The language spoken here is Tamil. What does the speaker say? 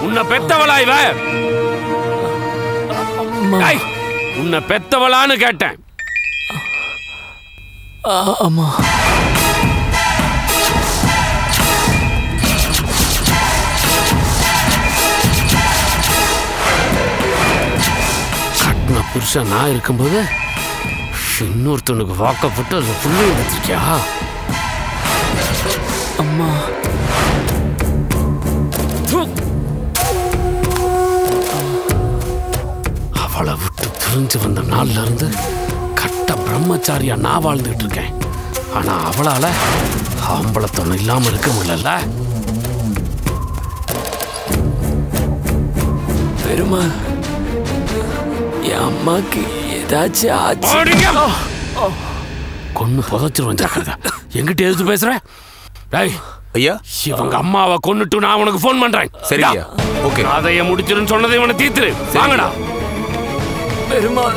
உன்னை பெத்தவளா இவ? உன்னை பெத்தவளான்னு கேட்டேன். ஆமா. கட்டின புருஷன் நான் இருக்கும்போது இன்னொருத்தனுக்கு வாக்கப்பட்டு அந்த புள்ளை எடுத்துருக்கியா? அம்மா. அவளை விட்டு பிரிஞ்சு வந்த நாள்ல இருந்து கட்ட பிரம்மச்சாரியா நான் வாழ்ந்துட்டு இருக்கேன். ஆனா அவளால ஆம்பளத்தனம் இல்லாம இருக்க முடியல. பெருமாள், என் அம்மாக்கு ஏதாச்சும் ஆச்சு. கொன்னு புதைச்சிருவேன். ஜாக்கிரதை. எங்கிட்ட எதிர்த்து பேசுற? ஐயா, இவங்க அம்மாவை கொன்னுட்டு நான் உனக்கு போன் பண்றேன். சரியா? ஓகே. அதைய முடிச்சிருன்னு சொன்னதை இவனை தீர்த்துரு. வாங்கடா. பெருமாள்.